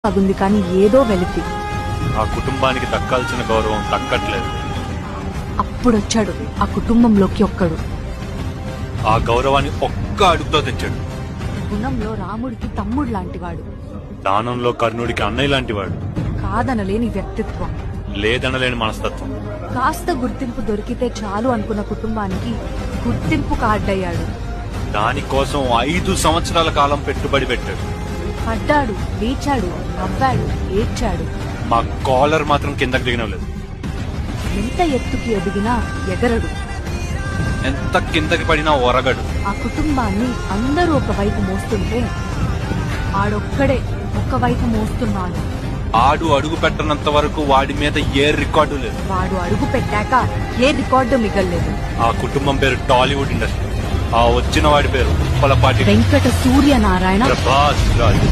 బాగుంది కానీ ఏదో వెలితి. ఆ కుటుంబానికి దక్కాల్సిన గౌరవం దక్కట్లేదు. అప్పుడొచ్చాడు ఆ కుటుంబంలోకి ఒక్కడు. ఆ గౌరవాన్ని ఒక్క అడుగుతో తెచ్చాడు. గుణంలో రాముడికి తమ్ముడు లాంటివాడు, దానంలో కర్ణుడికి అన్నయ్య లాంటివాడు, కాదనలేని వ్యక్తిత్వం, లేదనలేని మనస్తత్వం. కాస్త గుర్తింపు దొరికితే చాలు అనుకున్న కుటుంబానికి గుర్తింపు కార్డయ్యాడు. దానికోసం 5 సంవత్సరాల కాలం పెట్టుబడి పెట్టాడు. పడ్డాడు, లేచాడు, నవ్వాడు, ఏడ్చాడు. మా కాలర్ మాత్రం కిందకి దిగనలేదు. ఎంత ఎత్తుకి ఎదిగినా ఎగరడు. ఎంత కిందకి పడినా ఒరగడు. ఆ కుటుంబాన్ని అందరూ ఒకవైపు మోస్తుంటే ఆడొక్కడే ఒకవైపు మోస్తున్నాడు. ఆడు అడుగు పెట్టనంత వరకు వాడి మీద ఏ రికార్డు లేదు. వాడు అడుగు పెట్టాక ఏ రికార్డు మిగల్లేదు. ఆ కుటుంబం పేరు టాలీవుడ్ ఇండస్ట్రీ. ఆ వచ్చిన వాడి పేరు ఉప్పలపాటి వెంకట సూర్యనారాయణ ప్రభాస్ రాజు.